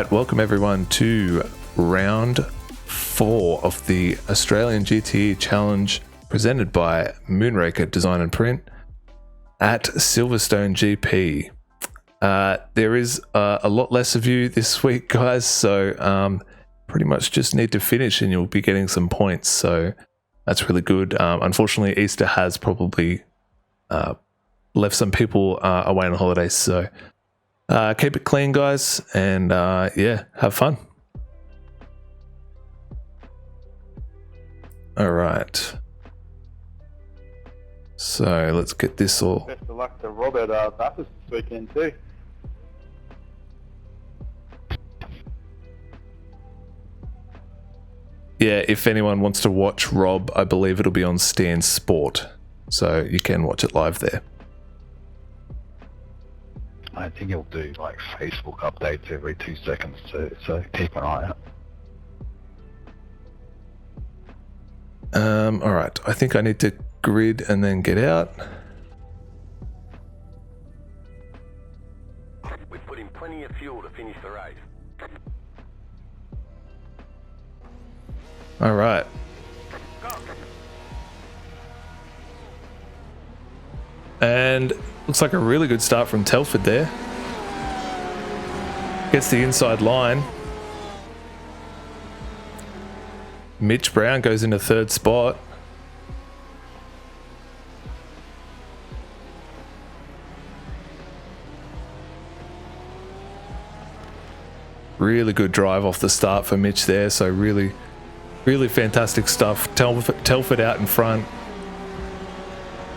Alright, welcome everyone to round 4 of the Australian GTE Challenge presented by Moonraker Design and Print at Silverstone GP. There is a lot less of you this week, guys, so pretty much just need to finish and you'll be getting some points, so that's really good. Unfortunately, Easter has probably left some people away on holidays, so keep it clean, guys, and yeah, have fun. All right, so let's get this all. Best of luck to Robert Bathurst this weekend too. Yeah, if anyone wants to watch Rob, I believe it'll be on Stan Sport, so you can watch it live there. I think he'll do like Facebook updates every 2 seconds too, so keep an eye out. Alright, I think I need to grid and then get out. We've put in plenty of fuel to finish the race. Alright. And looks like a really good start from Telford there. Gets the inside line. Mitch Brown goes into third spot. Really good drive off the start for Mitch there, so really fantastic stuff. Telford out in front,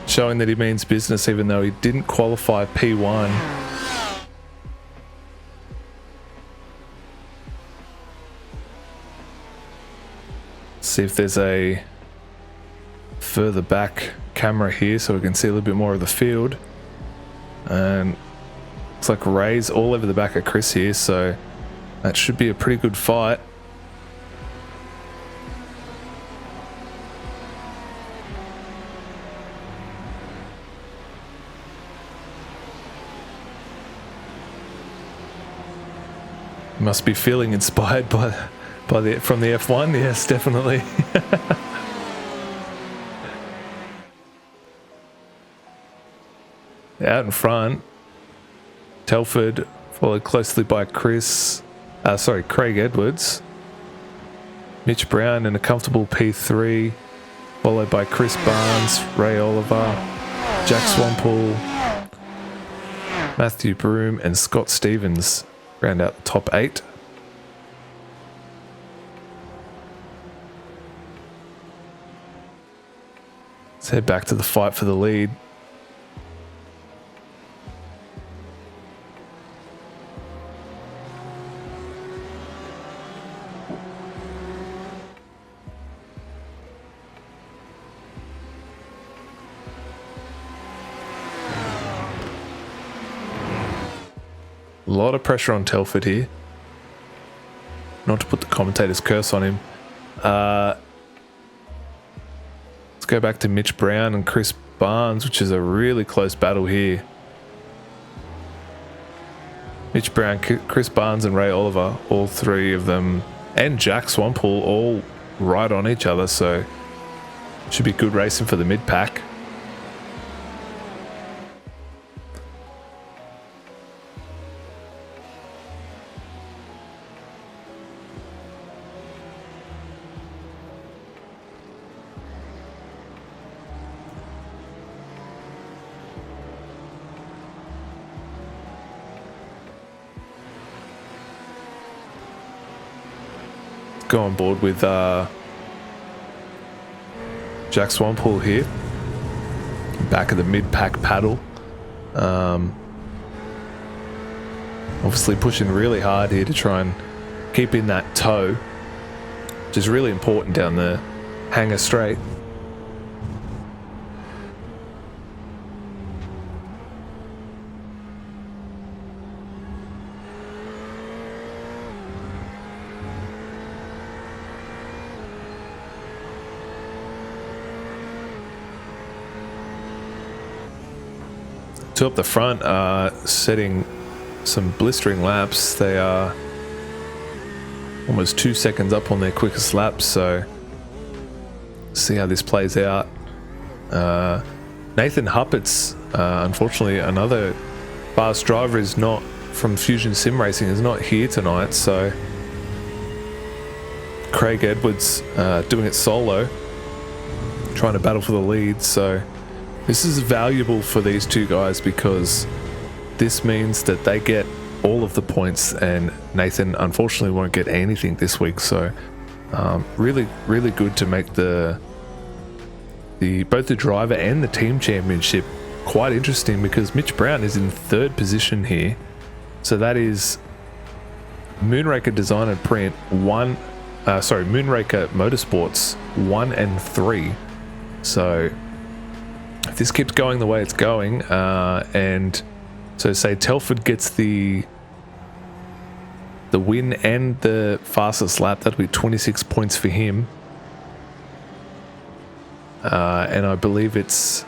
showing that he means business even though he didn't qualify P1. See if there's a further back camera here so we can see a little bit more of the field. And looks like Ray's all over the back of Chris here, so that should be a pretty good fight. Must be feeling inspired from the F1. Yes, definitely. Out in front, Telford, followed closely by Craig Edwards. Mitch Brown in a comfortable P3, followed by Chris Barnes, Ray Oliver, Jack Swampole, Matthew Broome, and Scott Stevens round out the top 8. Let's head back to the fight for the lead. A lot of pressure on Telford here. Not to put the commentator's curse on him. Let's go back to Mitch Brown and Chris Barnes, which is a really close battle here. Mitch Brown, Chris Barnes and Ray Oliver, all three of them, and Jack Swampole, all right on each other, so should be good racing for the mid-pack. Go on board with Jack Swampole here, back of the mid-pack paddle. Obviously pushing really hard here to try and keep in that toe, which is really important down the Hangar Straight. Two up the front are setting some blistering laps. They are almost 2 seconds up on their quickest lap, so see how this plays out. Nathan Huppert's, unfortunately, another fast driver is not from Fusion Sim Racing, is not here tonight, so Craig Edwards doing it solo, trying to battle for the lead. So this is valuable for these two guys because this means that they get all of the points, and Nathan unfortunately won't get anything this week. So really good to make both the driver and the team championship quite interesting, because Mitch Brown is in 3rd position here. So that is Moonraker Design and Print Moonraker Motorsports 1 and 3. So if this keeps going the way it's going, and so say Telford gets the win and the fastest lap, that'll be 26 points for him. And I believe it's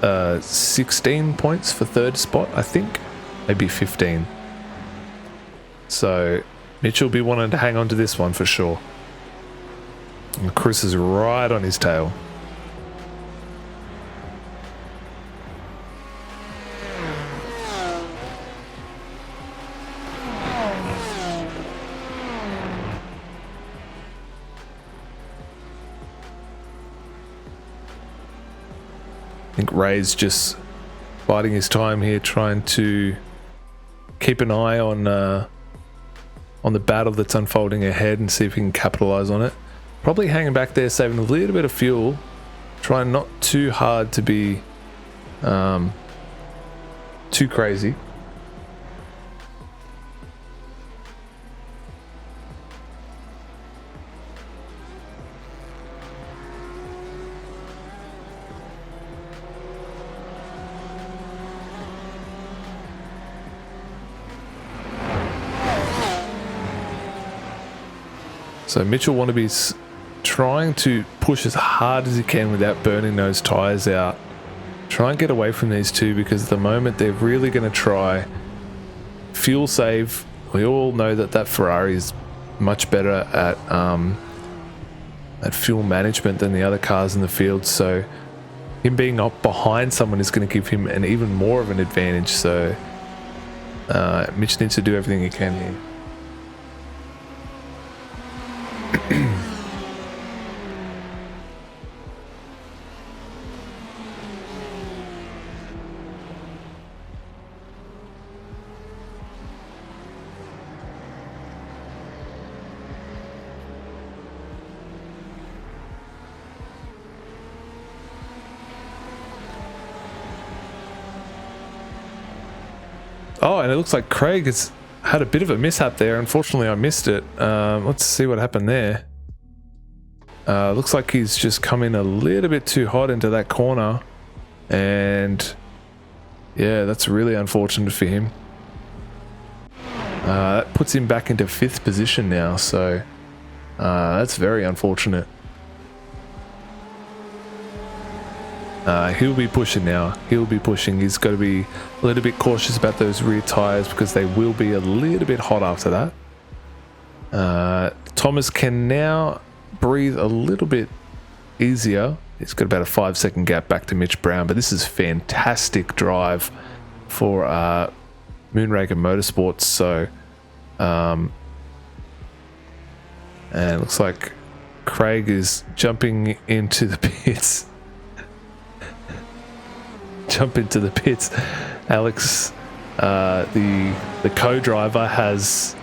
16 points for 3rd spot, I think. Maybe 15. So Mitch will be wanting to hang on to this one for sure. And Chris is right on his tail. I think Ray's just biding his time here, trying to keep an eye on the battle that's unfolding ahead and see if he can capitalize on it. Probably hanging back there, saving a little bit of fuel, trying not too hard to be too crazy. So Mitchell want to be trying to push as hard as he can without burning those tires out. Try and get away from these two, because at the moment they're really going to try fuel save. We all know that Ferrari is much better at fuel management than the other cars in the field. So him being up behind someone is going to give him an even more of an advantage. So Mitch needs to do everything he can here. Oh, and it looks like Craig has had a bit of a mishap there. Unfortunately, I missed it. Let's see what happened there. Looks like he's just come in a little bit too hot into that corner. And yeah, that's really unfortunate for him. That puts him back into 5th position now. So that's very unfortunate. He'll be pushing now. He'll be pushing. He's got to be a little bit cautious about those rear tires, because they will be a little bit hot after that. Thomas can now breathe a little bit easier. He's got about a 5-second gap back to Mitch Brown, but this is fantastic drive for Moonraker Motorsports. So, and it looks like Craig is jumping into the pits. Jump into the pits. Alex, the co-driver, has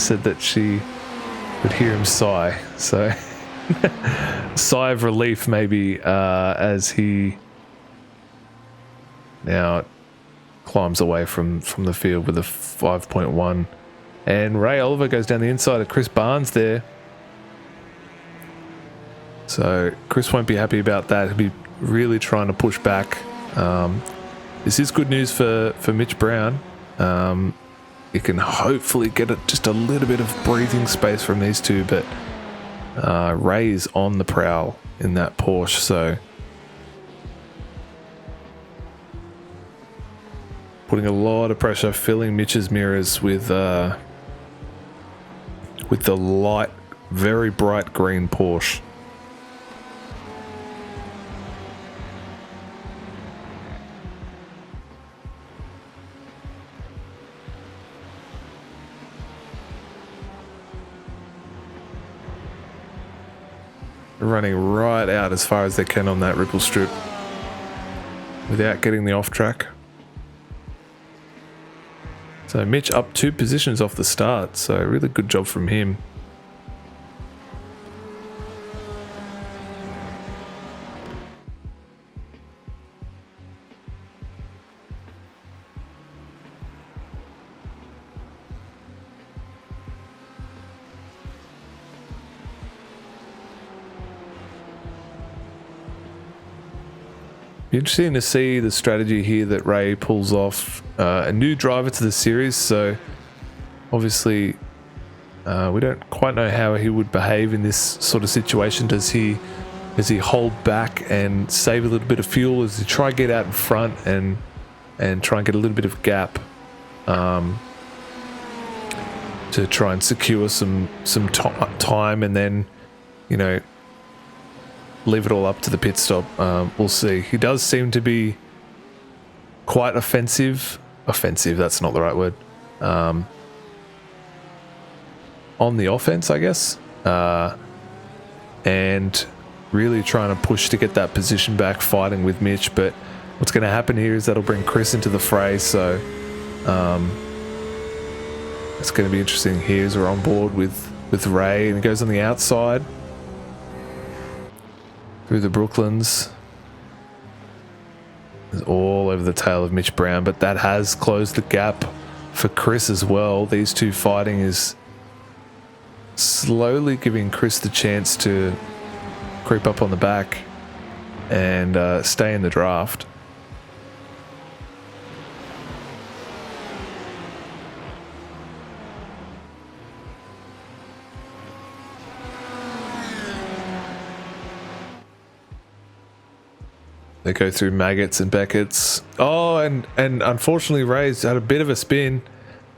said that she would hear him sigh. So sigh of relief maybe as he now climbs away from the field with a 5.1. And Ray Oliver goes down the inside of Chris Barnes there. So Chris won't be happy about that. He'll be really trying to push back. This is good news for Mitch Brown. You can hopefully get just a little bit of breathing space from these two, but Ray is on the prowl in that Porsche, so putting a lot of pressure, filling Mitch's mirrors with with the light, very bright green Porsche. Running right out as far as they can on that ripple strip without getting the off track. So Mitch up 2 positions off the start, so really good job from him. Be interesting to see the strategy here that Ray pulls off. A new driver to the series, so obviously we don't quite know how he would behave in this sort of situation. Does he hold back and save a little bit of fuel? Does he try and get out in front and try and get a little bit of gap to try and secure some time, and then, you know, leave it all up to the pit stop? We'll see. He does seem to be quite offensive, that's not the right word, on the offense, I guess, and really trying to push to get that position back, fighting with Mitch. But what's going to happen here is that'll bring Chris into the fray, so it's going to be interesting here as we're on board with Ray, and it goes on the outside through the Brooklands. It's all over the tail of Mitch Brown, but that has closed the gap for Chris as well. These two fighting is slowly giving Chris the chance to creep up on the back and stay in the draft. They go through Maggots and Beckett's. Oh, and unfortunately Ray's had a bit of a spin.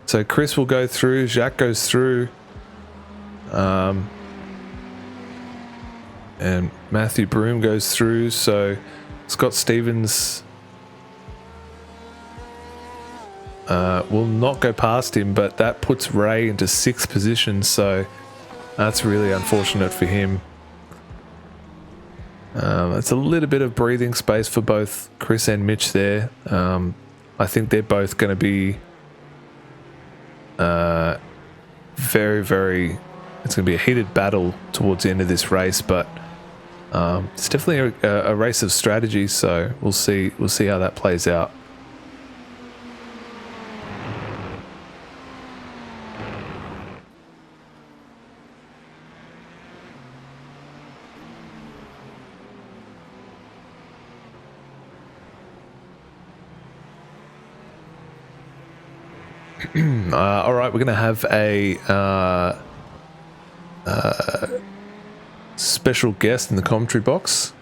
So Chris will go through, Jacques goes through. And Matthew Broom goes through. So Scott Stevens will not go past him, but that puts Ray into 6th position. So that's really unfortunate for him. It's a little bit of breathing space for both Chris and Mitch there. I think they're both going to be very, very... It's going to be a heated battle towards the end of this race, but it's definitely a race of strategy, so we'll see how that plays out. All right, we're going to have a special guest in the commentary box,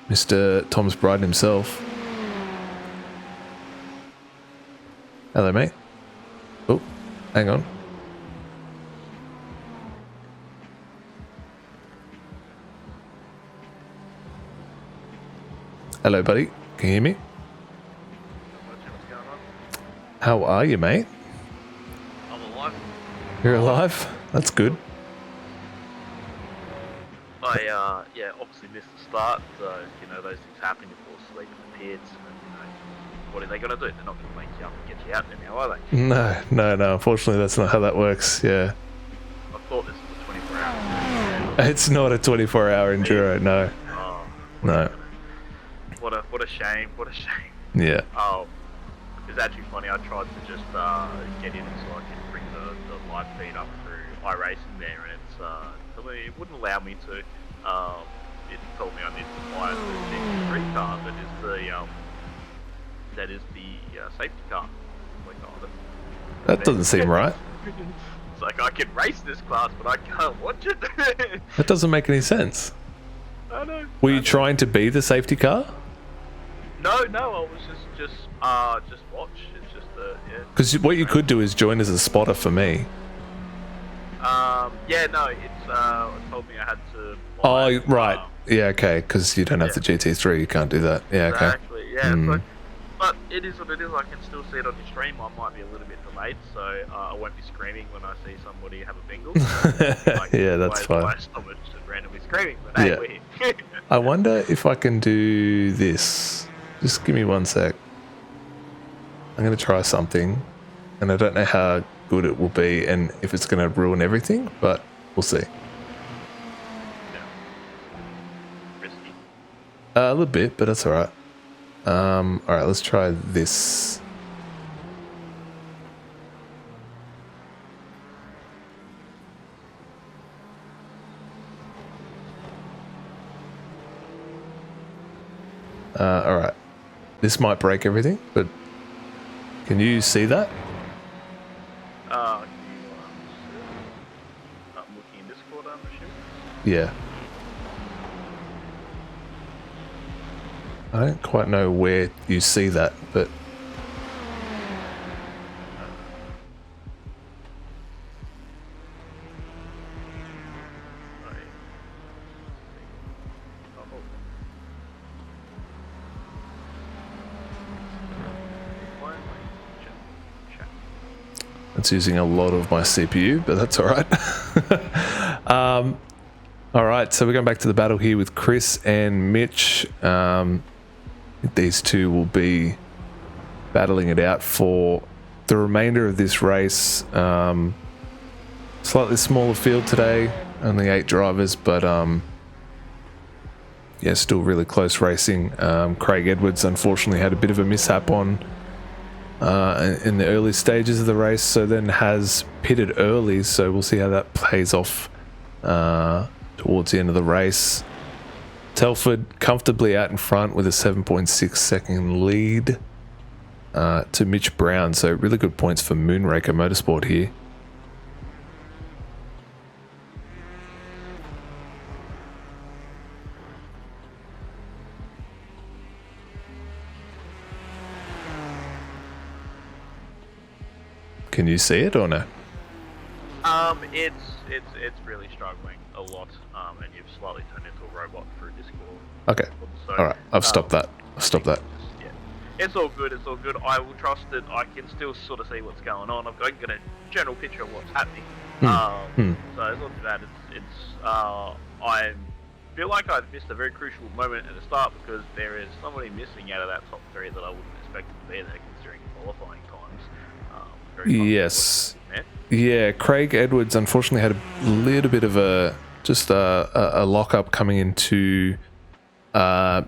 Mr. Thomas Bryden himself. Hello, mate. Oh, hang on. Hello, buddy. Can you hear me? How are you, mate? I'm alive. You're alive? That's good. I obviously missed the start, so, you know, those things happen. You fall asleep in the pits, and, you know, what are they going to do? They're not going to wake you up and get you out there now, are they? No. Unfortunately, that's not how that works, yeah. I thought this was a 24-hour. It's not a 24-hour enduro, no. Oh, No. What a shame, what a shame. Yeah. Oh, it's actually funny, I tried to just get in so I could bring the live feed up through iRacing there, and it wouldn't allow me to. It told me I needed to buy the GT3 car that is the safety car. Like, That doesn't seem right. It's like, I can race this class, but I can't watch it. That doesn't make any sense. I know. Were you trying to be the safety car? No, I was just watch. It's just Because what you could do is join as a spotter for me. Yeah, no, it's it told me I had to. Oh, right. Yeah, okay. Because you don't have the GT3, you can't do that. Yeah, okay. Exactly. Yeah. So, but it is what it is. I can still see it on your stream. I might be a little bit delayed, so I won't be screaming when I see somebody have a bingle. Like, yeah, that's fine. Why someone just randomly screaming? But hey, we're here. I wonder if I can do this. Just give me 1 sec. I'm going to try something, and I don't know how good it will be and if it's going to ruin everything, but we'll see. Yeah. Risky. A little bit, but that's all right. All right, let's try this. All right. This might break everything, but can you see that? I'm looking in Discord, I'm assuming. Yeah. I don't quite know where you see that, but it's using a lot of my CPU, but that's all right. All right, so we're going back to the battle here with Chris and Mitch. These two will be battling it out for the remainder of this race. Slightly smaller field today, only 8 drivers, but yeah, still really close racing. Craig Edwards unfortunately had a bit of a mishap on in the early stages of the race, so then has pitted early, so we'll see how that plays off towards the end of the race. Telford comfortably out in front with a 7.6 second lead to Mitch Brown, so really good points for Moonraker Motorsport here. Can you see it or no? It's really struggling a lot, and you've slightly turned into a robot through Discord. Okay. So, all right. I've stopped that. I've stopped that. Yeah. It's all good. It's all good. I will trust that I can still sort of see what's going on. I've got a general picture of what's happening. So it's not too bad. I feel like I've missed a very crucial moment at the start because there is somebody missing out of that top 3 that I wouldn't expect to be there considering qualifying times. Yes. Yeah, Craig Edwards unfortunately had a little bit of a lock-up coming into the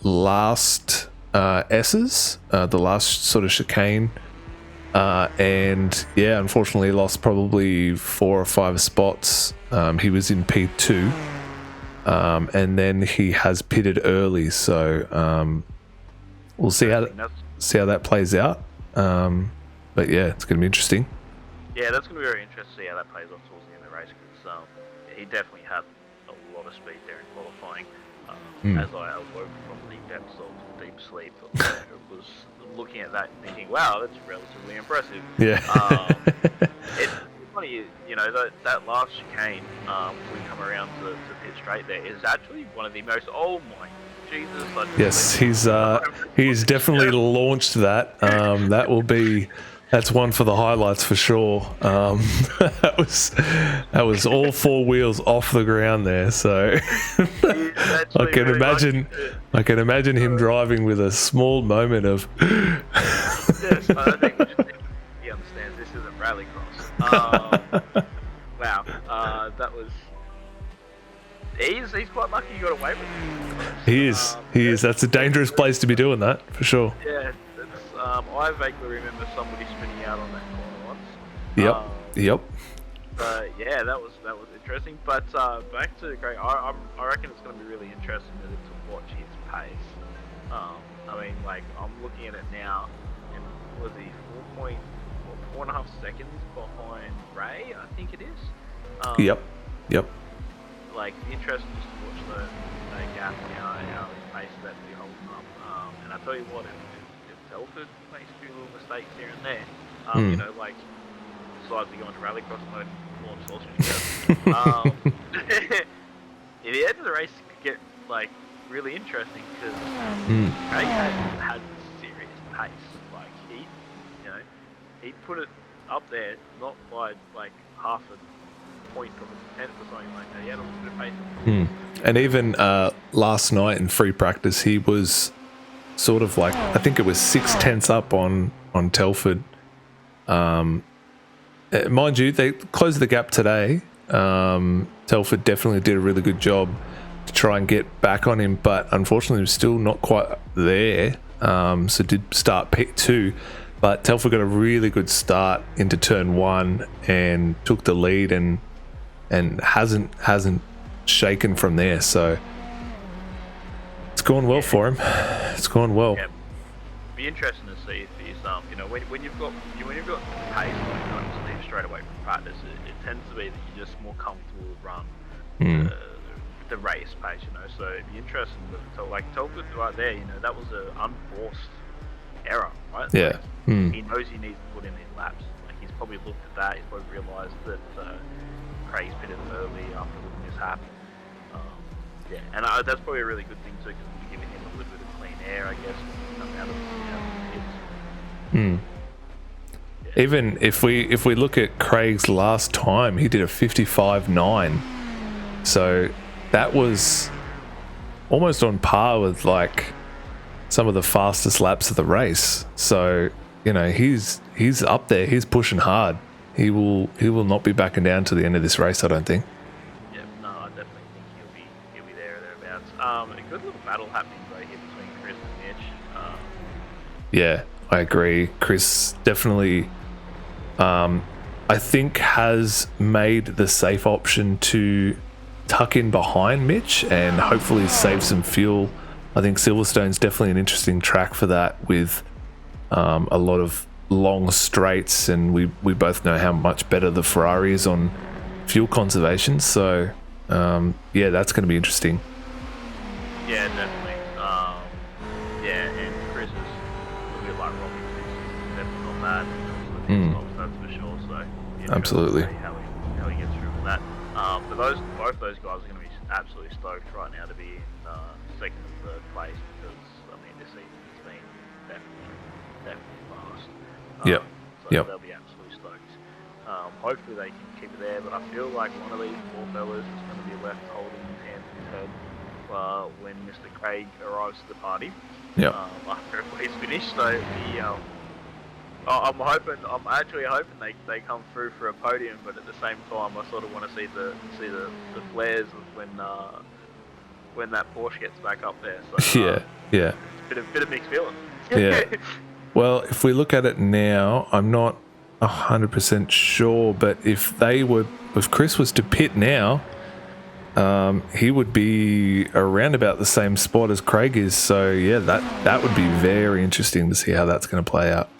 last S's, the last sort of chicane, and yeah, unfortunately lost probably 4 or 5 spots. He was in P2, and then he has pitted early, so we'll see how that plays out. But yeah, it's going to be interesting. Yeah, that's going to be very interesting to see how that plays off towards the end of the race because he definitely had a lot of speed there in qualifying. As I awoke from the depths of deep sleep, I was looking at that and thinking, wow, that's relatively impressive. Yeah. It's funny, you know, that last chicane, we come around to pit straight there, is actually one of the most, oh my Jesus. Yes, he's definitely launched that. That's one for the highlights for sure. That was all 4 wheels off the ground there. So I can imagine him driving with a small moment of. Yes, I think he understands this isn't rallycross. Wow, that was. He's quite lucky he got away with it. He is. That's a dangerous place to be doing that for sure. Yeah. I vaguely remember somebody spinning out on that corner once. Yep. But yeah, that was interesting. But back to Craig, I reckon it's going to be really interesting to watch his pace. I mean, like I'm looking at it now, and was he 4.5 seconds behind Ray? I think it is. Yep. Like interesting just to watch the gap now and how the pace that he holds up. And I tell you what, if Telford makes a few little mistakes here and there. You know, like decides to go into rallycross mode and launch sausage together. At the end of the race could get like really interesting because Craig had serious pace. Like he put it up there, not by like half a point of a tenth or something like that. He had a little bit of pace. And even last night in free practice, he was sort of like, I think it was 6/10 up on Telford. Mind you, they closed the gap today. Telford definitely did a really good job to try and get back on him, but unfortunately he was still not quite there. So did start P2, but Telford got a really good start into turn 1 and took the lead and hasn't shaken from there. So it's gone well for him. It's gone well. Yeah. Be interesting to see for yourself. You know, when you've got pace like obviously straight away from practice, it tends to be that you're just more comfortable to run the race pace. You know, so it'd be interesting to like Telford right there. You know, that was an unforced error, right? Yeah. Like, he knows he needs to put in these laps. Like he's probably looked at that. He's probably realised that Craig's pitted early after the mishap. Yeah, and that's probably a really good thing too, because we're giving him a little bit of clean air, I guess, coming out of the pits. Yeah. Even if we look at Craig's last time, he did a 55.9, so that was almost on par with like some of the fastest laps of the race. So you know he's up there, he's pushing hard. He will not be backing down to the end of this race, I don't think. I definitely think he'll be there or thereabouts. A good little battle happening right here between Chris and Mitch. Yeah, I agree. Chris definitely, I think, has made the safe option to tuck in behind Mitch and hopefully save some fuel. I think Silverstone's definitely an interesting track for that, with a lot of long straights, and we both know how much better the Ferrari is on fuel conservation. So yeah, that's going to be interesting. Yeah, definitely. And Chris is a little bit like Robbie. He's definitely not bad. That's for sure. So absolutely. How he gets through with that. But both those guys are going to be absolutely stoked right now to be in second and third place, because I mean this season's been definitely fast. They'll be absolutely stoked. Hopefully they can keep it there, but I feel like one of these poor fellas is going to be left holding his hand in his head when Mr. Craig arrives to the party. After everybody's finished. So I'm actually hoping they come through for a podium, but at the same time I sort of want to see the flares of when that Porsche gets back up there. So yeah. It's a bit of mixed feeling. Yeah. Well, if we look at it now, I'm not 100% sure, but if Chris was to pit now, he would be around about the same spot as Craig is. So yeah, that would be very interesting to see how that's going to play out.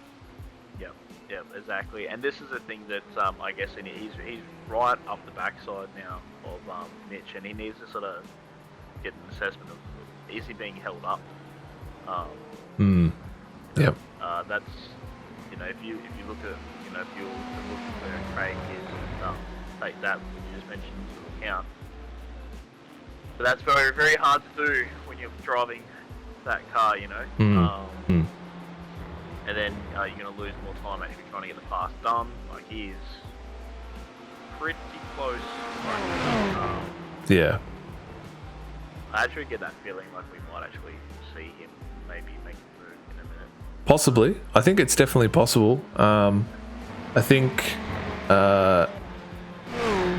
Yeah, exactly. And this is a thing that I guess he's right up the backside now of Mitch, and he needs to sort of get an assessment of, is he being held up? Yep. That's, if you look at, if you look at where Craig is and take that, which you just mentioned, into account. But that's very, very hard to do when you're driving that car, And then you're going to lose more time if you're trying to get the pass done. Like, he is pretty close. Yeah. I actually get that feeling like we might actually see him maybe make a move in a minute. Possibly. I think it's definitely possible. I think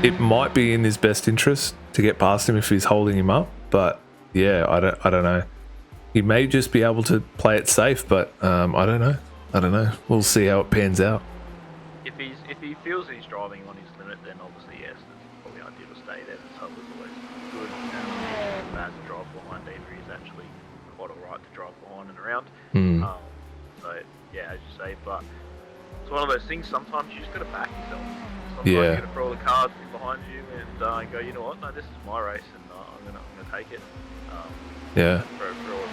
it might be in his best interest to get past him if he's holding him up. But yeah, I don't know. He may just be able to play it safe, but I don't know. We'll see how it pans out. If he feels he's driving on his limit, then obviously yes, it's probably ideal to stay there. The sub is always good. It's bad to drive behind either. He's actually quite alright to drive behind and around. So yeah, as you say, but it's one of those things. Sometimes you just got to back yourself. Sometimes you got to throw the cards behind you and go, you know what? No, this is my race, and I'm gonna take it. For all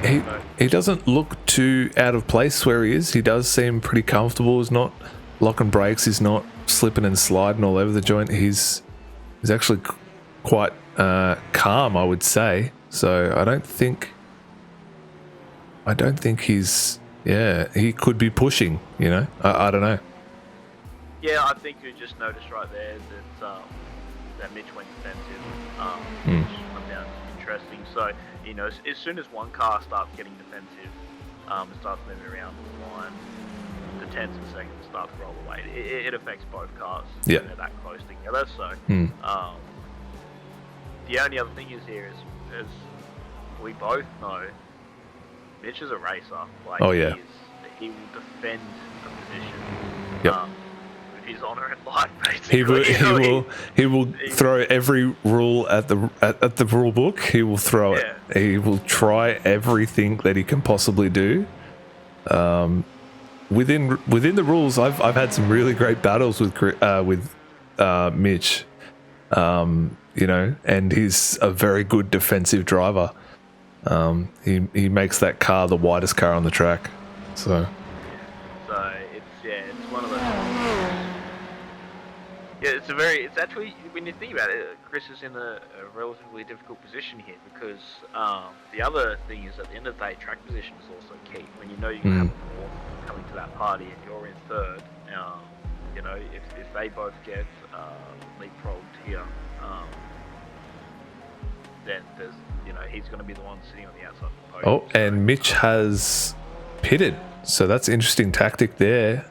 he doesn't look too out of place where he is. He does seem pretty comfortable. He's not locking brakes. He's not slipping and sliding all over the joint. He's actually quite calm, I would say. So I don't think he's, he could be pushing, you know. I don't know. Yeah, I think you just noticed right there that Mitch went defensive, which I found interesting. So, you know, as soon as one car starts getting defensive, and starts moving around the line, the tenths of a second start to roll away. It affects both cars. Yeah. When they're that close together. So, the only other thing is here is, as we both know, Mitch is a racer. Like, he will defend the position. Yep. With his honour and life, basically. He will throw every rule at the rule book. He will throw it. He will try everything that he can possibly do. Within the rules, I've had some really great battles with Mitch. You know, and he's a very good defensive driver. He makes that car the widest car on the track. So it's one of those. Yeah, it's actually, when you think about it, Chris is in a relatively difficult position here because the other thing is at the end of the day, track position is also key. When you know you're going to have a fourth coming to that party and you're in third, you know, if they both get leapfrogged here, then there's, you know, he's going to be the one sitting on the outside of the podium. Oh, and Mitch has pitted, so that's interesting tactic there.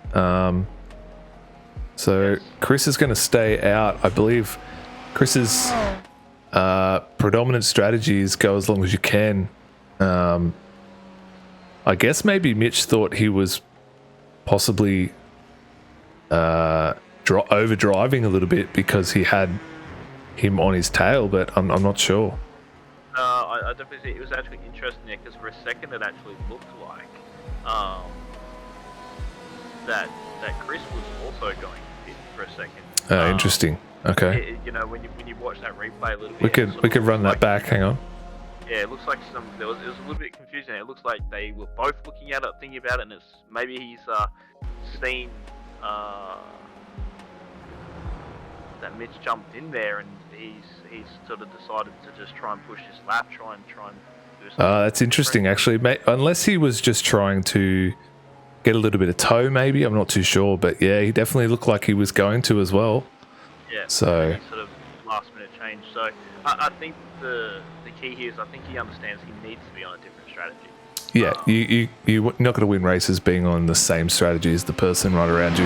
So Chris is going to stay out. I believe Chris's predominant strategy is go as long as you can. I guess maybe Mitch thought he was possibly over driving a little bit because he had him on his tail, but I'm not sure. I definitely think it was actually interesting there because for a second it actually looked like that Chris was also going to pit for a second. Interesting. Okay. You know, when you watch that replay a little bit, we could run that back. Hang on. Yeah, it looks like it was a little bit confusing. It looks like they were both looking at it, thinking about it, and it's maybe he's seen that Mitch jumped in there, and he's sort of decided to just try and push his lap, try and do something. That's interesting, actually. Unless he was just trying to get a little bit of toe, maybe. I'm not too sure, but yeah, he definitely looked like he was going to as well. Yeah. So sort of last minute change. So I think the key here is I think he understands he needs to be on a different strategy. Yeah, you're not going to win races being on the same strategy as the person right around you.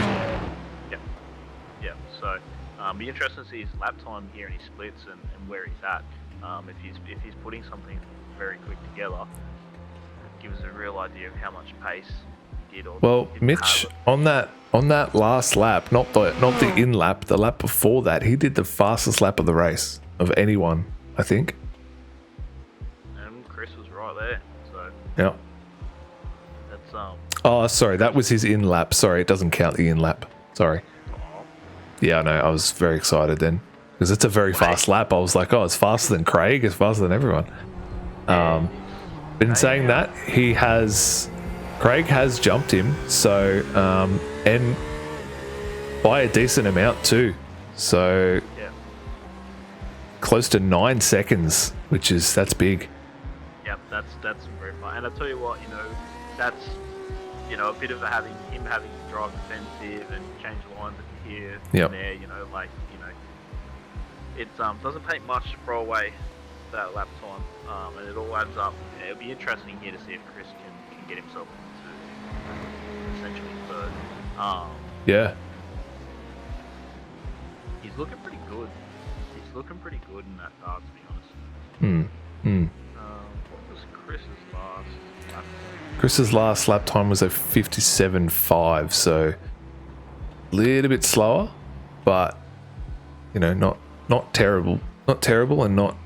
Yeah. So be interesting to see his lap time here and his splits and where he's at. If he's putting something very quick together, give us a real idea of how much pace he did. Well, Mitch on that last lap, not the in lap, the lap before that, he did the fastest lap of the race of anyone, I think. And Chris was right there. So yeah. That's Oh, sorry, that was his in lap. Sorry, it doesn't count the in lap. Sorry. Yeah, I know. I was very excited then because it's a very fast lap. I was like, oh, it's faster than Craig. It's faster than everyone. But in saying that, Craig has jumped him. So, and by a decent amount too. So close to 9 seconds, that's big. Yep, that's very fun. And I tell you what, that's a bit of him having to drive defensive and change lines here and there. It doesn't take much to throw away that lap time, and it all adds up. It'll be interesting here to see if Chris can get himself into essentially third. Yeah. He's looking pretty good. He's looking pretty good in that car, to be honest. What was Chris's last lap? Chris's last lap time was a 57.5, so a little bit slower, but not terrible, and not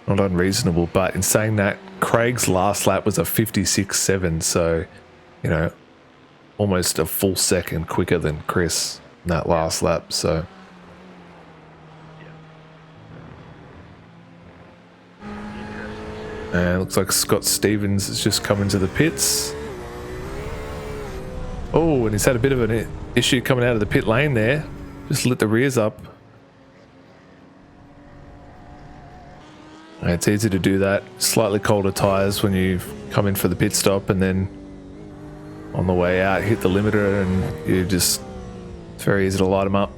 unreasonable. But in saying that, Craig's last lap was a 56.7, so almost a full second quicker than Chris in that last lap. So And looks like Scott Stevens has just come into the pits. Oh, and he's had a bit of an issue coming out of the pit lane there. Just lit the rears up. It's easy to do that. Slightly colder tyres when you come in for the pit stop, and then on the way out hit the limiter, and it's very easy to light them up.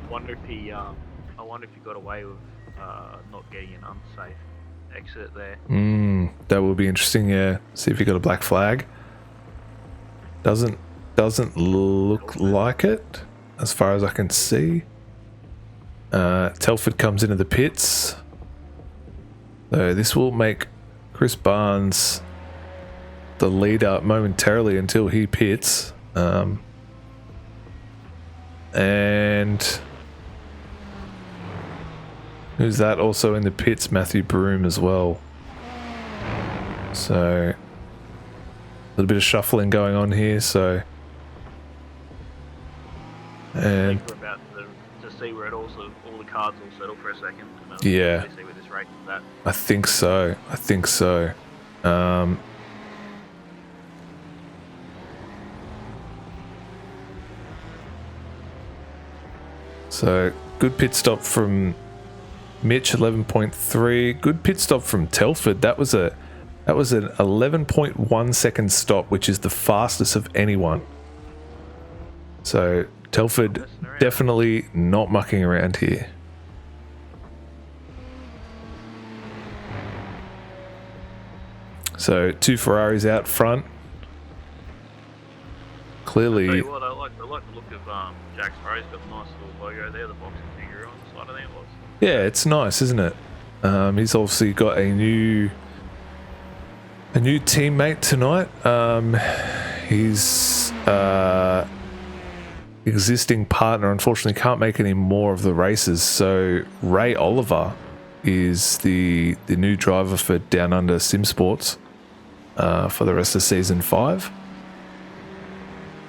I wonder if he got away with not getting an unsafe exit there. That will be interesting. Yeah, see if he got a black flag. Doesn't look like it, as far as I can see. Telford comes into the pits. So this will make Chris Barnes the leader momentarily until he pits. And who's that? Also in the pits, Matthew Broom as well. So a little bit of shuffling going on here. So and we're about to see where all the cards will settle for a second. Yeah. See where this race is at. I think so. So good pit stop from Mitch, 11.3. Good pit stop from Telford. That was an 11.1 second stop, which is the fastest of anyone. So Telford definitely not mucking around here. So 2 Ferraris out front. Clearly. I tell you what, I like the look of Jack's Ferrari's got a nice little logo there, the boxing figure on the side of the ambulance. Yeah, it's nice, isn't it? He's obviously got a new teammate tonight. His existing partner unfortunately can't make any more of the races, so Ray Oliver is the new driver for Down Under Sim Sports for the rest of season 5.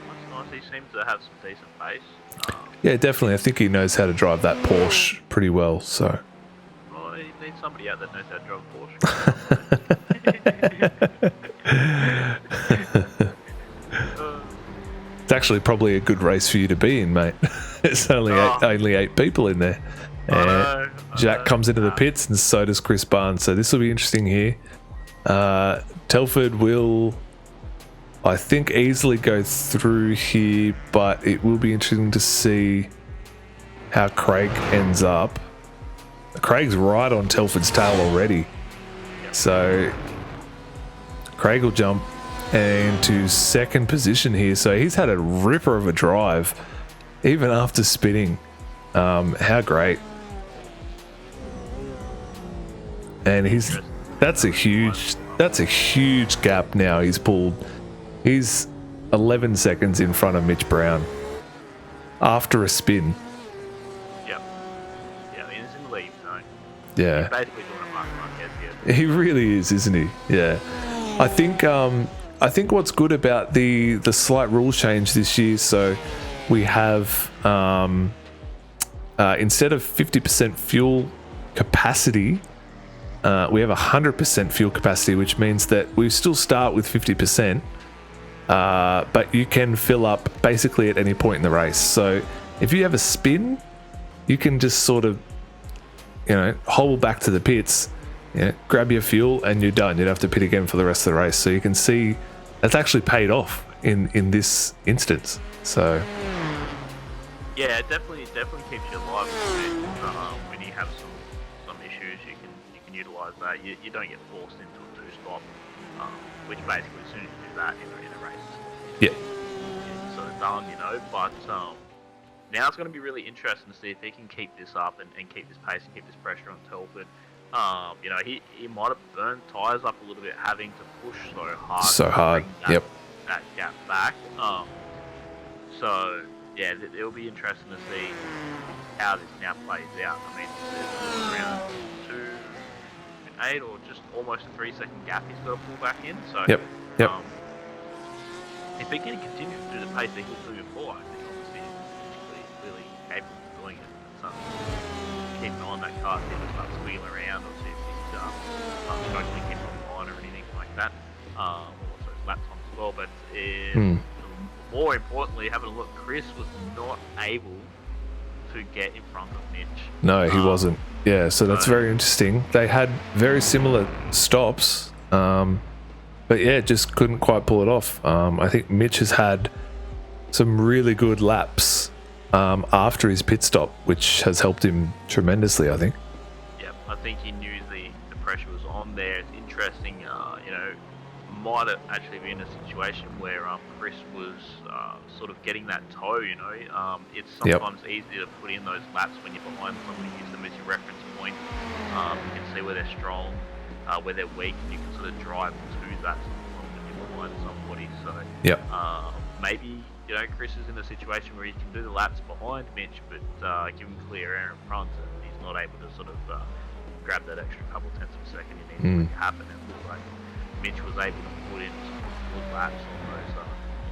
That's nice. He seems to have some decent pace. Yeah, definitely. I think he knows how to drive that Porsche pretty well. So. Well, he needs somebody out that knows how to drive a Porsche. It's actually probably a good race for you to be in, mate. It's only eight people in there. And Jack comes into the pits, and so does Chris Barnes. So this will be interesting here. Telford will, I think, easily go through here, but it will be interesting to see how Craig ends up. Craig's right on Telford's tail already. So Craig will jump into second position here. So he's had a ripper of a drive, even after spinning. How great. And that's a huge gap now he's pulled. He's 11 seconds in front of Mitch Brown after a spin. Yep. Yeah, he's in the lead zone. Yeah. He's basically doing a Mark Marquez here. He really is, isn't he? Yeah. I think what's good about the slight rule change this year, so we have instead of 50% fuel capacity, we have 100% fuel capacity, which means that we still start with 50%, but you can fill up basically at any point in the race. So if you have a spin, you can just sort of, hobble back to the pits, grab your fuel, and you're done. You don't have to pit again for the rest of the race. So you can see that's actually paid off in this instance. So yeah, it definitely keeps you alive when you have some issues. You can utilize that. You don't get forced into a 2-stop, which basically as soon as you do that in a race, it's sort of done, But now it's going to be really interesting to see if he can keep this up and keep this pace and keep this pressure on Telford. He might have burned tyres up a little bit, having to push so hard. That gap back. So yeah, it'll be interesting to see how this now plays out. I mean, there's around 2.8 or just almost a 3-second gap he's got to pull back in. So Yep. If he can continue to do the pace that he was doing before, I think obviously he's really capable of doing it. So keep an eye on that car, see if it starts squealing around, or see if he's struggling him online or anything like that. Also his lap times as well. But more importantly, having a look, Chris was not able to get in front of Mitch. No, he wasn't. Yeah, so that's very interesting. They had very similar stops, but yeah, just couldn't quite pull it off. I think Mitch has had some really good laps after his pit stop, which has helped him tremendously, I think. Yeah, I think he knew the pressure was on there. It's interesting, might have actually been a situation where Chris was sort of getting that toe, it's sometimes easy to put in those laps when you're behind somebody, use them as your reference point. You can see where they're strong, where they're weak, and you can sort of drive to that sometimes when you're behind somebody. So maybe, Chris is in a situation where he can do the laps behind Mitch, but give him clear air in front, and he's not able to sort of grab that extra couple tenths of a second you need to make it happen. And like Mitch was able to put in some good laps on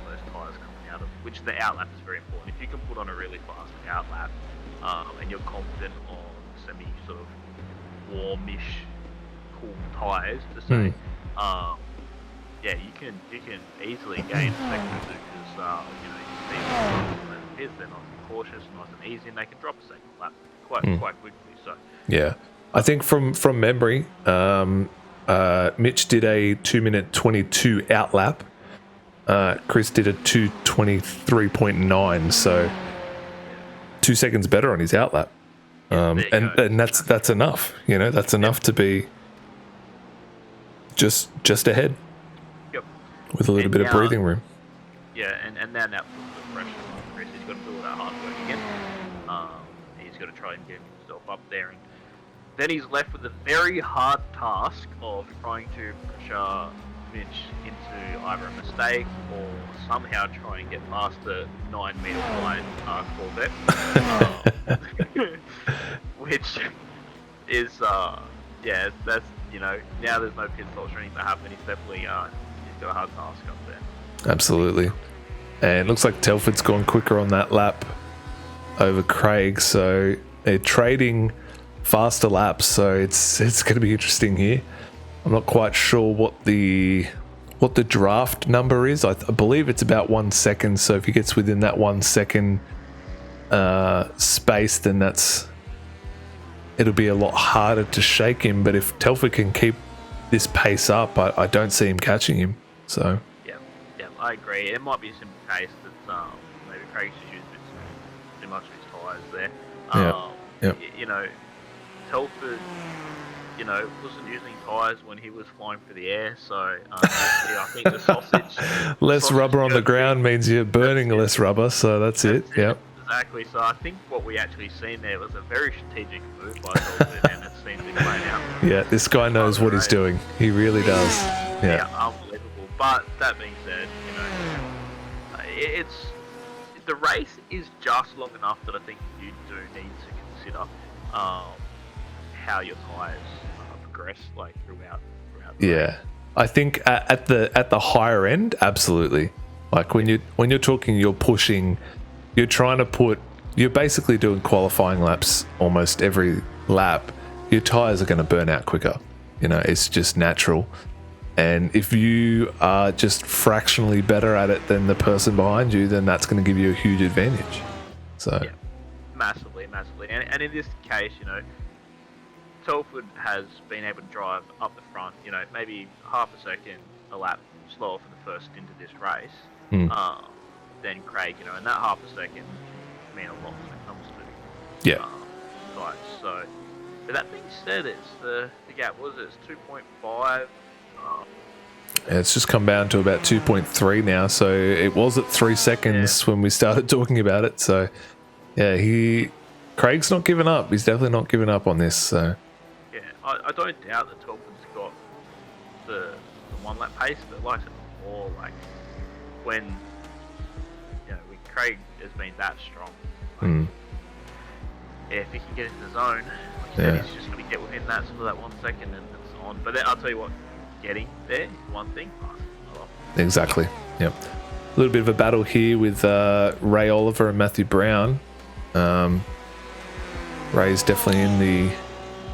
those tyres coming out of, which the outlap is very important. If you can put on a really fast outlap and you're confident on semi sort of warmish, cool tyres to say, you can easily gain a second or two because you see the pits, they're nice and cautious, nice and easy, and they can drop a second lap quite quickly. So yeah, I think from memory, Mitch did a 2-minute 22 outlap. Chris did a 2:23.9, so 2 seconds better on his outlap. And that's enough. That's enough to be just ahead. Yep. With a little bit of breathing room. Yeah, and now that puts the pressure on Chris. He's got to do all that hard work again. He's got to try and get himself up there, and then he's left with the very hard task of trying to pressure Mitch into either a mistake or somehow try and get past the 9-meter wide Corvette, which is that's now there's no pit stops or anything to happen. He's definitely he's got a hard task up there. Absolutely, and it looks like Telford's gone quicker on that lap over Craig, so they're trading faster laps, so it's going to be interesting here. I'm not quite sure what the draft number is. I believe it's about 1 second, so if he gets within that 1 second space, then it'll be a lot harder to shake him. But if Telford can keep this pace up, I don't see him catching him. So yeah, I agree. It might be a simple case that maybe Craig's just used too much of his tyres there. Telford, wasn't using tyres when he was flying through the air, so I think the sausage... less rubber on the ground means you're burning less rubber, so that's it. Yep. Exactly, so I think what we actually seen there was a very strategic move by Telford, and it seemed to play out. Yeah, this guy knows what he's doing. He really does. Yeah, unbelievable. But that being said, the race is just long enough that I think you do need to consider how your tyres progress throughout the race. I think at the higher end, absolutely. Like when you're talking, you're pushing, you're basically doing qualifying laps almost every lap. Your tyres are going to burn out quicker. It's just natural. And if you are just fractionally better at it than the person behind you, then that's going to give you a huge advantage. So yeah, massively. And in this case, Telford has been able to drive up the front, maybe half a second a lap slower for the first stint of this race than Craig, and that half a second mean a lot when it comes to guys. So, but that being said, it's the gap it's 2.5. It's just come down to about 2.3 now, so it was at 3 seconds when we started talking about it. So yeah, Craig's not giving up. He's definitely not giving up on this. So yeah, I don't doubt that Telford's got the one lap pace, but like I said before, when Craig has been that strong, if he can get into the zone, he's just going to get within that sort of that 1 second and so on. But then I'll tell you what, getting there is one thing. Exactly. Yep. A little bit of a battle here with Ray Oliver and Matthew Brown. Ray's definitely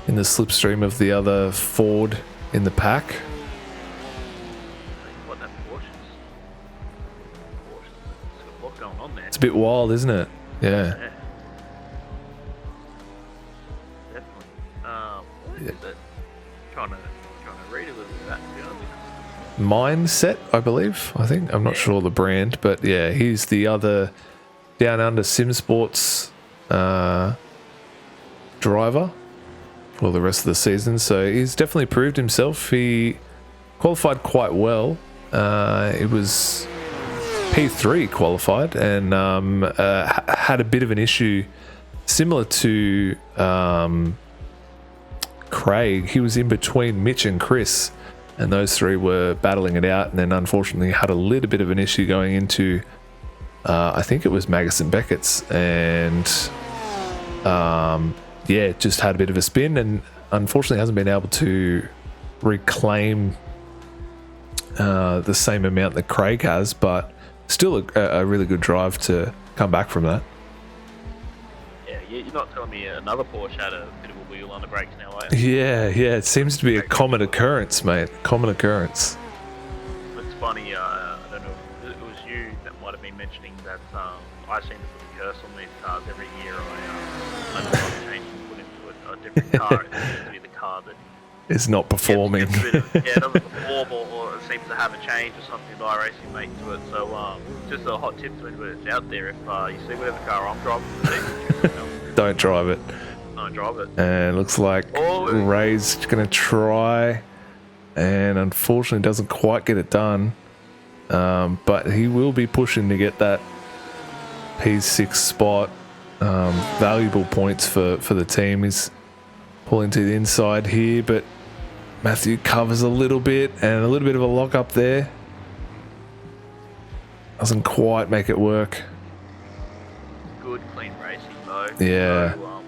in in the slipstream of the other Ford in the pack. What that Porsche's got a lot going on there. It's a bit wild, isn't it? Yeah. Yeah. Definitely. What is it? Trying to read a little bit of that, to be honest. Mindset, I believe. I think I'm not sure the brand, but yeah, he's the other Down Under Sim Sports driver for the rest of the season. So he's definitely proved himself. He qualified quite well. It was P3 qualified and had a bit of an issue similar to Craig. He was in between Mitch and Chris, and those three were battling it out, and then unfortunately had a little bit of an issue going into I think it was Magnussen Beckett's, and just had a bit of a spin, and unfortunately hasn't been able to reclaim the same amount that Craig has, but still a really good drive to come back from that. Yeah, you're not telling me another Porsche had a bit of a wheel on the brakes now, are you? Yeah, it seems to be a common occurrence, mate. Common occurrence. It's funny, I don't know, it was you that might have been mentioning that I seem to put a curse on these cars every year. I know I've changed and put into a different car. It seems to be the car that It's not performing. it doesn't perform, or it seems to have a change or something that iRacing make to it. So just a hot tip to anybody that's out there: if you see whatever car I'm driving, Don't drive it. don't drive it. And it looks like Ray's going to try, and unfortunately doesn't quite get it done. But he will be pushing to get that P6 spot. Valuable points for the team. He's pulling to the inside here, but Matthew covers a little bit, and a little bit of a lock up there. Doesn't quite make it work. Good, clean racing though. Yeah. So,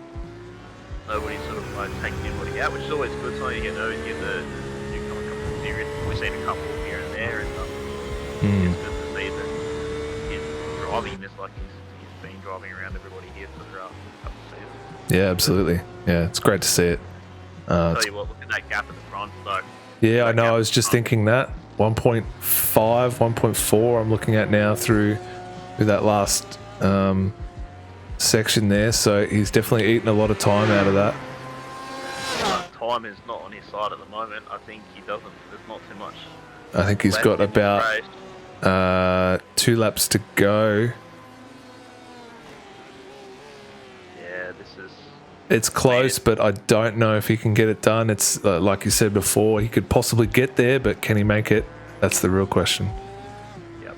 nobody's sort of like taking anybody out, which is always good. So you get the newcomer come from period. We've seen a couple here and there, and it's good to see that he's driving this like he's been driving around everybody here for a couple of seasons. Yeah, absolutely. Yeah, it's great to see it. Tell you what, look at that gap at the front though. Yeah, I know. I was just thinking that 1.5, 1.4. I'm looking at now through that last section there. So he's definitely eaten a lot of time out of that. Time is not on his side at the moment. I think he doesn't. There's not too much. I think he's got about 2 laps to go. Yeah, this is. It's close, but I don't know if he can get it done. It's like you said before, he could possibly get there, but can he make it? That's the real question. Yep.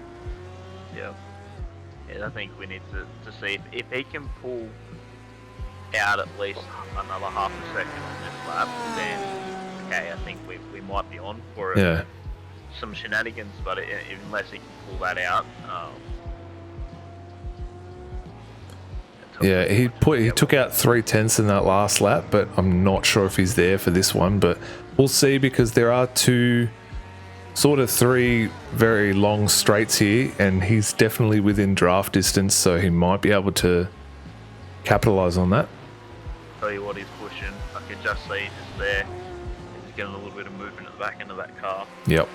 Yeah, I think we need to see if he can pull out at least another half a second on this lap, then okay, I think we might be on for some shenanigans, but unless he can pull that out. Yeah, he took out 3/10 in that last lap, but I'm not sure if he's there for this one, but we'll see, because there are 3 very long straights here, and he's definitely within draft distance, so he might be able to capitalize on that. Tell you what, he's pushing. I can just see just there. He's getting a little bit of movement at the back end of that car. Yep.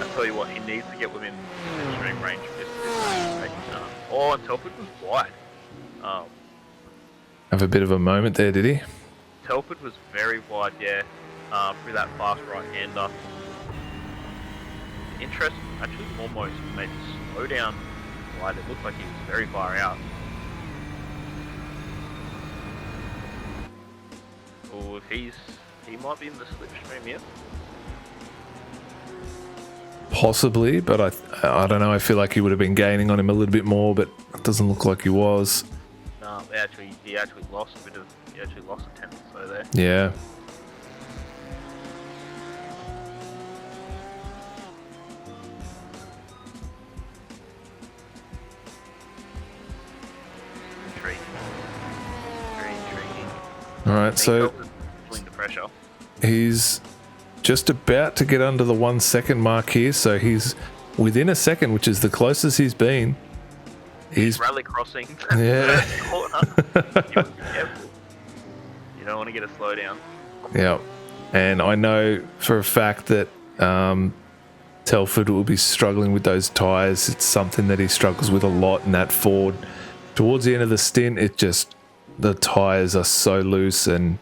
I tell you what, he needs to get within extreme range of this. And Telford was wide. Have a bit of a moment there, did he? Telford was very wide, yeah, through that fast right-hander. Interest, actually almost maybe slow down wide. It looked like he was very far out. Oh, if he might be in the slipstream here. Possibly, but I don't know. I feel like he would have been gaining on him a little bit more, but it doesn't look like he was. No, he actually lost a tenth or so there. Yeah. Intriguing. Very intriguing. All right, so Feeling the pressure. he's just about to get under the 1 second mark here, so he's within a second, which is the closest he's been. He's rally crossing. Yeah. Corner. You must be careful. don't want to get a slowdown. Yeah. And I know for a fact that Telford will be struggling with those tyres. It's something that he struggles with a lot in that Ford. Towards the end of the stint, the tyres are so loose and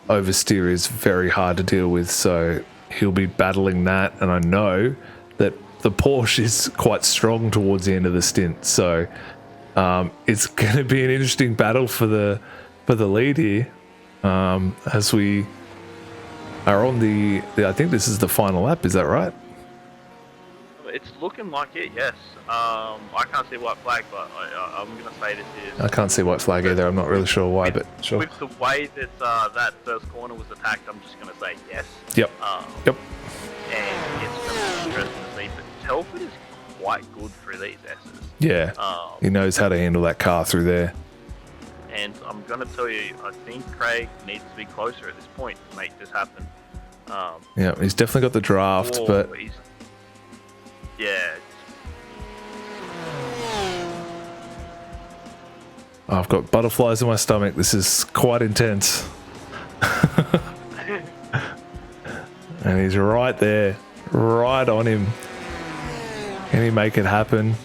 oversteer is very hard to deal with. So he'll be battling that. And I know that the Porsche is quite strong towards the end of the stint. So it's going to be an interesting battle for the lead here as we are on the I think this is the final lap. Is that right? It's looking like it, yes. I can't see white flag, but I'm going to say this is... I can't see white flag either. I'm not really sure why, but sure. With the way that that first corner was attacked, I'm just going to say yes. Yep. Yep. And it's going to be interesting to see, but Telford is quite good through these S's. Yeah. He knows how to handle that car through there. And I'm going to tell you, I think Craig needs to be closer at this point to make this happen. Yeah, he's definitely got the draft, but... Yeah. I've got butterflies in my stomach. This is quite intense. And he's right there, right on him. Can he make it happen?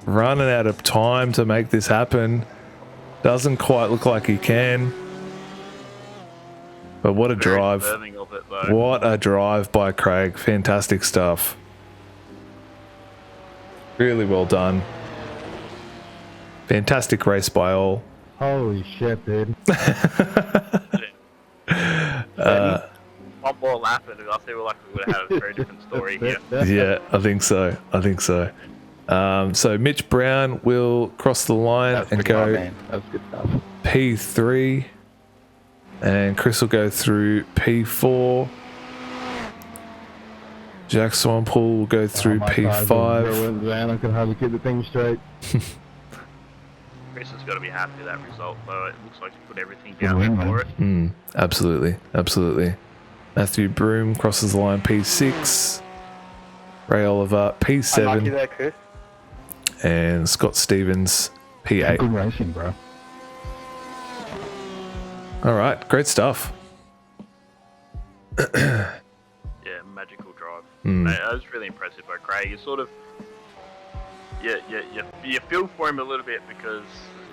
Running out of time to make this happen. Doesn't quite look like he can. But what a drive. What a drive by Craig. Fantastic stuff. Really well done. Fantastic race by all. Holy shit, dude. One more lap and I feel like we would have had a very different story here. Yeah, I think so. So Mitch Brown will cross the line and go That's good stuff. P3. And Chris will go through P4. Jack Swampole will go through P5. I can hardly keep the thing straight. Chris has got to be happy with that result, though. It looks like he put everything down for it. Absolutely. Matthew Broom crosses the line P6. Ray Oliver P7. Unlucky there, Chris. And Scott Stevens P8. Good racing, bro. All right, great stuff. Yeah, magical drive. That was really impressive by Craig. You sort of, you feel for him a little bit because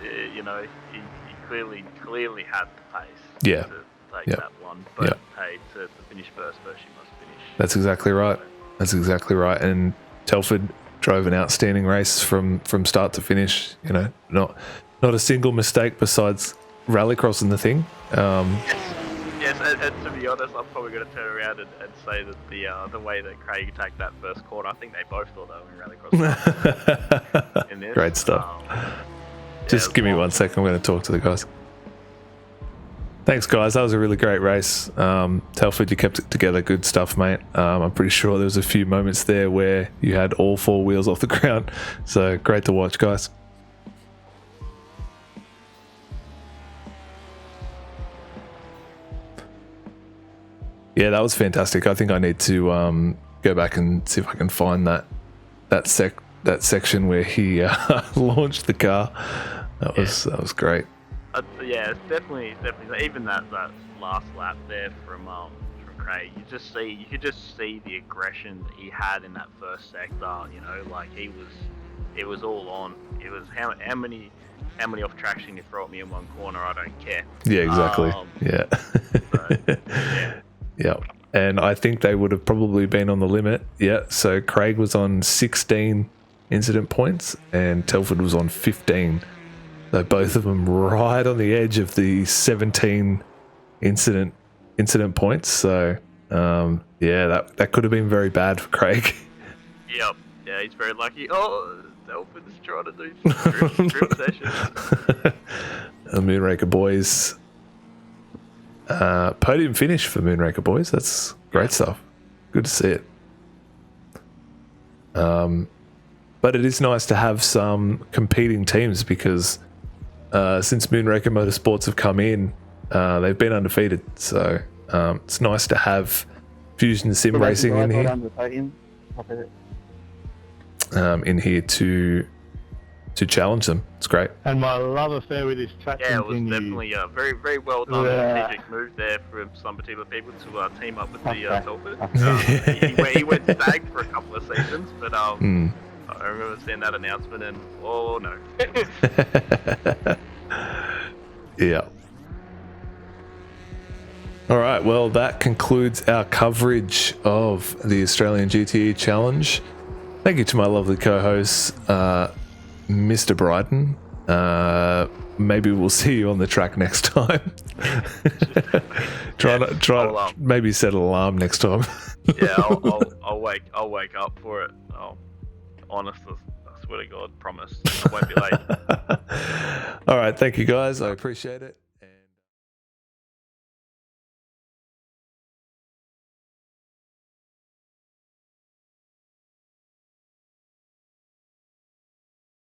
he clearly had the pace. Yeah. To take that one, but hey, to finish first, you must finish. That's exactly right. And Telford drove an outstanding race from start to finish. You know, not a single mistake besides rallycrossing the thing. Yes, and to be honest, I'm probably going to turn around and say that the way that Craig attacked that first corner, I think they both thought they were in rallycross. In this. Great stuff. Just give me 1 second. I'm going to talk to the guys. Thanks, guys. That was a really great race. Telford, you kept it together. Good stuff, mate. I'm pretty sure there was a few moments there where you had all four wheels off the ground. So great to watch, guys. Yeah, that was fantastic. I think I need to go back and see if I can find that section where he launched the car. That was great. Yeah, it's definitely even that last lap there from Craig. You could just see the aggression that he had in that first sector. You know, like it was all on. It was how many off traction you throw at me in one corner, I don't care. Yeah, exactly. Yeah. And I think they would have probably been on the limit. Yeah. So Craig was on 16 incident points and Telford was on 15. So both of them right on the edge of the 17 incident points. So that could have been very bad for Craig. Yep. Yeah, he's very lucky. Oh, Telford's trying to do strip sessions. The Moonraker boys. Podium finish for Moonraker boys. That's great stuff. Good to see it. But it is nice to have some competing teams because since Moonraker Motorsports have come in, they've been undefeated. So it's nice to have Fusion Sim Racing in here. In here to to challenge them. It's great. And my love affair with this track Yeah, it was continues. definitely a very, very well done Yeah. strategic move there from some particular people to team up with the Okay. Telford. He went bagged for a couple of seasons, but I remember seeing that announcement and oh no. Yeah. All right. Well, that concludes our coverage of the Australian GTE Challenge. Thank you to my lovely co-host, Mr. Bryden. Maybe we'll see you on the track next time. Maybe set an alarm next time. Yeah, I'll wake up for it. Honest, I swear to God, promise. I won't be late. All right. Thank you, guys. I appreciate it.